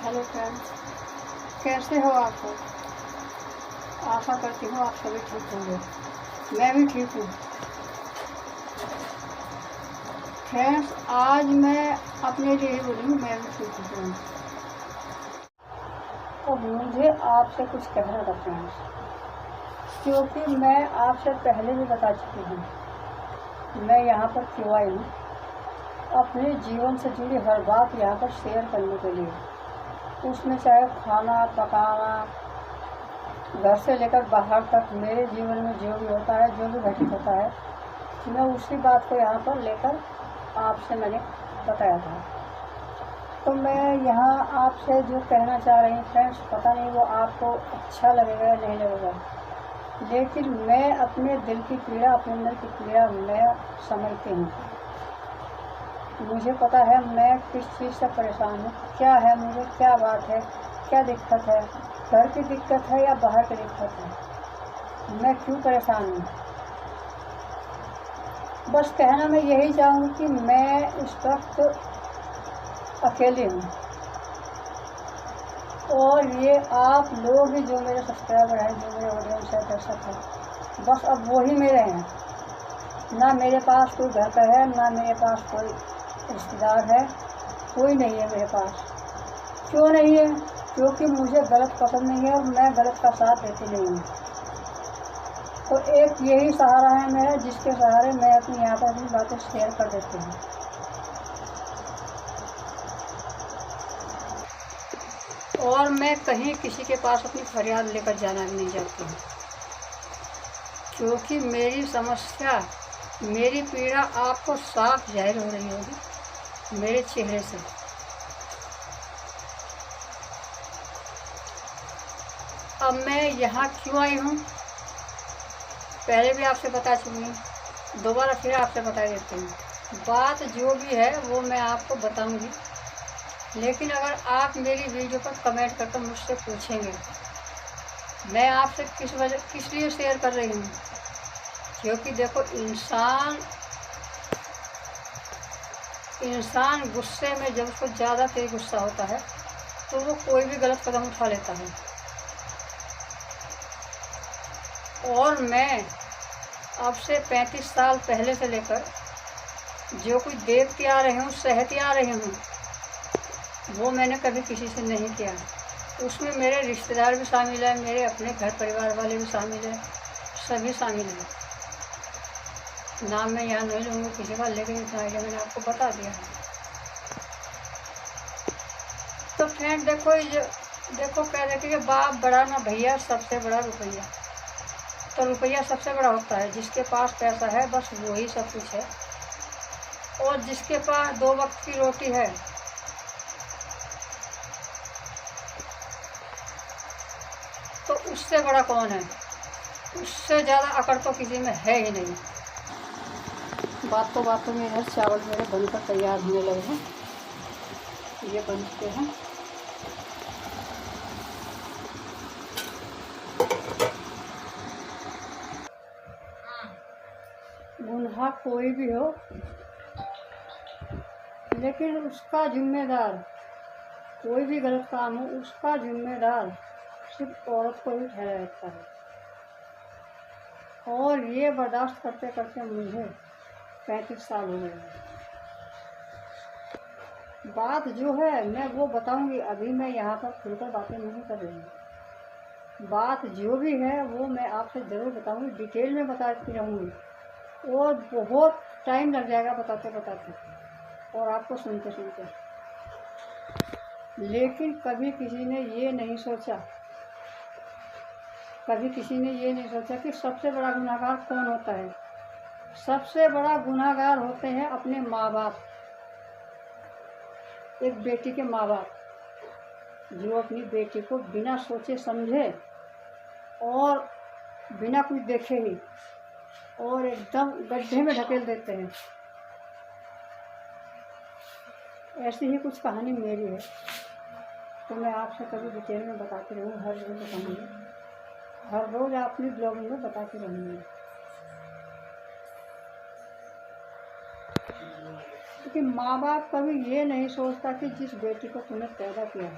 Hello friends, कैसे हो आप लोग। आशा करती हूँ आप सभी ठीक होंगे। मैं भी ठीक हूँ। फ्रेंड्स, आज मैं अपने लिए ही बोलूँगी, मैं भी ठीक हूँ फ्रेंड्स। तो मुझे आपसे कुछ कहना था फ्रेंड्स, क्योंकि मैं आपसे पहले भी बता चुकी हूँ मैं यहाँ पर क्यों आई हूँ। अपने जीवन से जुड़ी हर बात यहाँ पर शेयर करने के लिए, उसमें चाहे खाना पकाना, घर से लेकर बाहर तक मेरे जीवन में जो भी होता है, जो भी घटित होता है, मैं उसी बात को यहाँ पर लेकर आपसे मैंने बताया था। तो मैं यहाँ आपसे जो कहना चाह रही हूँ फ्रेंड्स, पता नहीं वो आपको अच्छा लगेगा या नहीं लगेगा, लेकिन मैं अपने दिल की पीड़ा, अपने अंदर की पीड़ा मैं समझती हूँ। मुझे पता है मैं किस चीज़ से परेशान हूँ, क्या है मुझे, क्या बात है, क्या दिक्कत है, घर की दिक्कत है या बाहर की दिक्कत है, मैं क्यों परेशान हूँ। बस कहना मैं यही चाहूँगी कि मैं इस वक्त अकेली हूँ, और ये आप लोग ही जो मेरे सब्सक्राइबर हैं, जो मेरे ऑडियंस है, दर्शक हैं, बस अब वो ही मेरे हैं। ना मेरे पास कोई घर का है, ना मेरे पास कोई रिश्तेदार है, कोई नहीं है मेरे पास। क्यों नहीं है? क्योंकि मुझे गलत पसंद नहीं है और मैं गलत का साथ देती नहीं हूँ। तो एक यही सहारा है मेरा, जिसके सहारे मैं अपनी यहाँ पर अपनी बातें शेयर कर देती हूँ। और मैं कहीं किसी के पास अपनी फरियाद लेकर जाना भी नहीं चाहती हूँ, क्योंकि मेरी समस्या, मेरी पीड़ा आपको साफ जाहिर हो रही होगी मेरे चेहरे से। अब मैं यहाँ क्यों आई हूँ, पहले भी आपसे बता चुकी हूँ, दोबारा फिर आपसे बता देती हूँ। बात जो भी है वो मैं आपको बताऊँगी, लेकिन अगर आप मेरी वीडियो पर कमेंट करके मुझसे पूछेंगे मैं आपसे किस लिए शेयर कर रही हूँ, क्योंकि देखो इंसान गुस्से में जब उसको ज़्यादा तेज गुस्सा होता है तो वो कोई भी गलत कदम उठा लेता है। और मैं अब से 35 साल पहले से लेकर जो कुछ देखती आ रही हूँ, सहती आ रही हूँ, वो मैंने कभी किसी से नहीं किया। उसमें मेरे रिश्तेदार भी शामिल हैं, मेरे अपने घर परिवार वाले भी शामिल हैं, सभी शामिल हैं। नाम मैं यहाँ नहीं लूँगी किसी का, लेकिन इतना आइडिया मैंने आपको बता दिया है। तो फ्रेंड देखो कह रहे कि बाप बड़ा ना भैया, सबसे बड़ा रुपया। तो रुपया सबसे बड़ा होता है, जिसके पास पैसा है बस वही सब कुछ है। और जिसके पास 2 वक्त की रोटी है, तो उससे बड़ा कौन है, उससे ज़्यादा अकड़ तो किसी में है ही नहीं। बातों में इधर चावल मेरे बनकर तैयार होने लगे हैं, ये बन चुके हैं। गुनाह कोई भी हो, लेकिन उसका जिम्मेदार, कोई भी गलत काम हो उसका जिम्मेदार सिर्फ औरत को ही ठहरा रहता है। और ये बर्दाश्त करते करते मुझे 35 साल हो गए हैं। बात जो है मैं वो बताऊंगी, अभी मैं यहाँ पर खुलकर बातें नहीं कर रही हूँ। बात जो भी है वो मैं आपसे ज़रूर बताऊंगी, डिटेल में बताती रहूँगी, और बहुत टाइम लग जाएगा बताते बताते और आपको सुनते सुनते। लेकिन कभी किसी ने ये नहीं सोचा, कभी किसी ने ये नहीं सोचा कि सबसे बड़ा गुनहगार कौन होता है। सबसे बड़ा गुनहगार होते हैं अपने माँ बाप, एक बेटी के माँ बाप, जो अपनी बेटी को बिना सोचे समझे और बिना कुछ देखे ही और एकदम गड्ढे में ढकेल देते हैं। ऐसी ही कुछ कहानी मेरी है, तो मैं आपसे कभी डिटेल में बताती रहूँ, हर रोज़ बताऊँगी, हर रोज़ अपनी ब्लॉग में बताती रहूँगी। क्योंकि माँ बाप कभी ये नहीं सोचता कि जिस बेटी को तुमने पैदा किया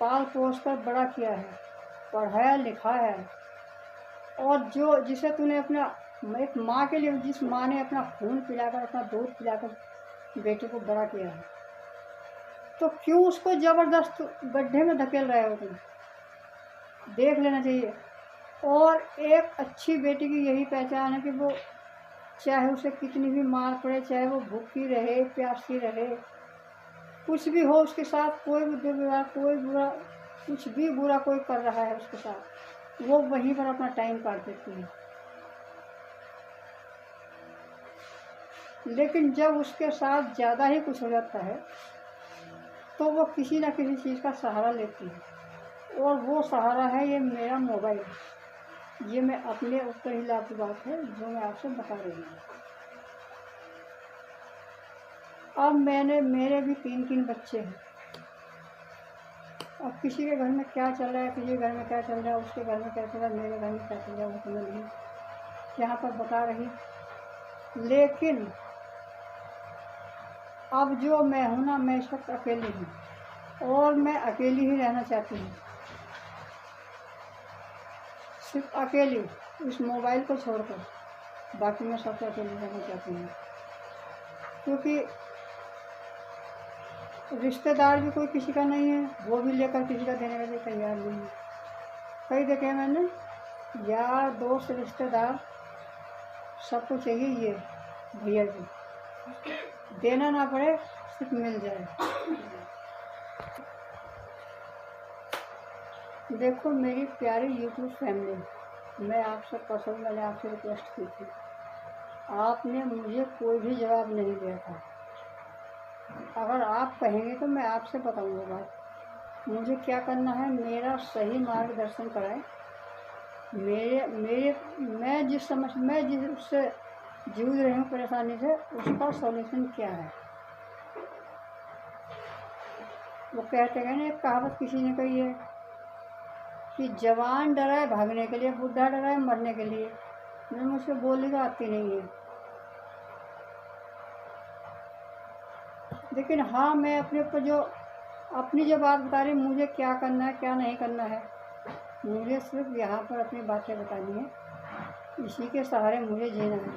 पाल पोस कर बड़ा किया है, पढ़ाया लिखाया है, और जो जिसे तूने अपना एक माँ के लिए, जिस माँ ने अपना खून पिलाकर, अपना दूध पिलाकर बेटे को बड़ा किया है, तो क्यों उसको ज़बरदस्त गड्ढे में धकेल रहे हो तुम? देख लेना चाहिए। और एक अच्छी बेटी की यही पहचान है कि वो चाहे उसे कितनी भी मार पड़े, चाहे वो भूखी रहे, प्यासी रहे, कुछ भी हो उसके साथ, कोई भी दुर्व्यवहार, कोई बुरा, कुछ भी बुरा कोई कर रहा है उसके साथ, वो वहीं पर अपना टाइम काट देती है। लेकिन जब उसके साथ ज़्यादा ही कुछ हो जाता है तो वो किसी न किसी चीज़ का सहारा लेती है, और वो सहारा है ये मेरा मोबाइल। ये मैं अपने ऊपर ही लागू बात है जो मैं आपसे बता रही हूँ। अब मेरे भी 3 बच्चे हैं। अब किसी के घर में क्या चल रहा है, किसी के घर में क्या चल रहा है, उसके घर में क्या चल रहा है, मेरे घर में क्या चल रहा है, वो तो मैं नहीं यहाँ पर बता रही। लेकिन अब जो मैं हूँ ना, मैं इस वक्त अकेली हूँ, और मैं अकेली ही रहना चाहती हूँ, सिर्फ अकेली, इस मोबाइल को छोड़कर। बाकी मैं सबसे अकेली रहना चाहती हूँ, क्योंकि रिश्तेदार भी कोई किसी का नहीं है, वो भी लेकर किसी का देने के लिए तैयार नहीं है। कई देखे मैंने, यार दोस्त रिश्तेदार सबको चाहिए ये भैया जी, देना ना पड़े, सिर्फ मिल जाए। देखो मेरी प्यारी यूट्यूब फैमिली, मैं आपसे पर्सनल मैंने आपसे रिक्वेस्ट की थी, आपने मुझे कोई भी जवाब नहीं दिया था। अगर आप कहेंगे तो मैं आपसे बताऊंगा बात, मुझे क्या करना है, मेरा सही मार्गदर्शन कराएं। मैं जिससे जूझ रही हूँ परेशानी से, उसका सॉल्यूशन क्या है। वो कहते हैं ना, एक कहावत किसी ने कही है कि जवान डरा है भागने के लिए, बुढ़ा डरा है मरने के लिए। मुझसे बोलने का आती नहीं है, लेकिन हाँ, मैं अपने ऊपर अपनी जो बात बता रही, मुझे क्या करना है क्या नहीं करना है, मुझे सिर्फ यहाँ पर अपनी बातें बतानी है। इसी के सहारे मुझे जीना है,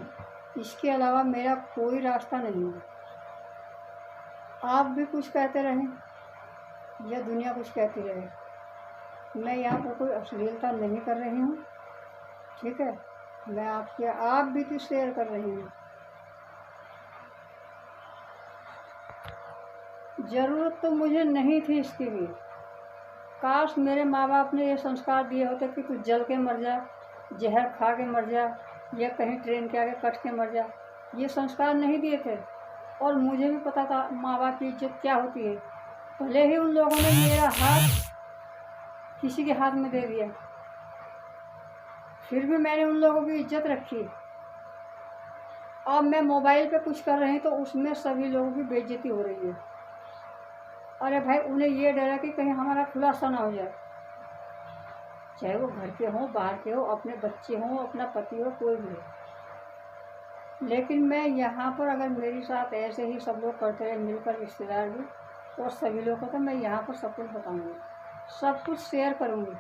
इसके अलावा मेरा कोई रास्ता नहीं है। आप भी कुछ कहते रहें या दुनिया कुछ कहती रहे, मैं यहाँ पर कोई अश्लीलता नहीं कर रही हूँ, ठीक है। मैं आप भी तो शेयर कर रही हूँ। ज़रूरत तो मुझे नहीं थी इसकी भी, काश मेरे माँ बाप ने ये संस्कार दिए होते कि तू जल के मर जा, जहर खा के मर जा, या कहीं ट्रेन के आगे कट के मर जा। ये संस्कार नहीं दिए थे, और मुझे भी पता था माँ बाप की इज्जत क्या होती है। भले ही उन लोगों ने मेरा हाथ किसी के हाथ में दे दिया, फिर भी मैंने उन लोगों की इज्जत रखी। अब मैं मोबाइल पे कुछ कर रही तो उसमें सभी लोगों की बेइज्जती हो रही है। अरे भाई, उन्हें ये डर है कि कहीं हमारा खुलासा ना हो जाए, चाहे वो घर के हों, बाहर के हो, अपने बच्चे हों, अपना पति हो, कोई भी हो। लेकिन मैं यहाँ पर, अगर मेरे साथ ऐसे ही सब लोग करते रहे मिलकर, रिश्तेदार भी और सभी लोग को, तो मैं यहाँ पर सब कुछ बताऊँगी, सब कुछ शेयर करूँगी,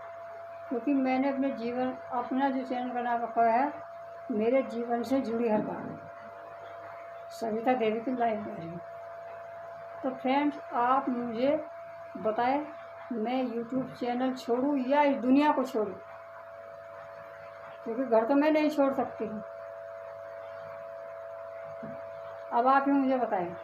क्योंकि मैंने अपना जो चैनल का नाम रखा है, मेरे जीवन से जुड़ी हर बात, सविता देवी की लाइफ डायरी। तो फ्रेंड्स, आप मुझे बताएं, मैं यूट्यूब चैनल छोड़ूं या इस दुनिया को छोड़ूं, क्योंकि घर तो मैं नहीं छोड़ सकती हूँ। अब आप ही मुझे बताएं।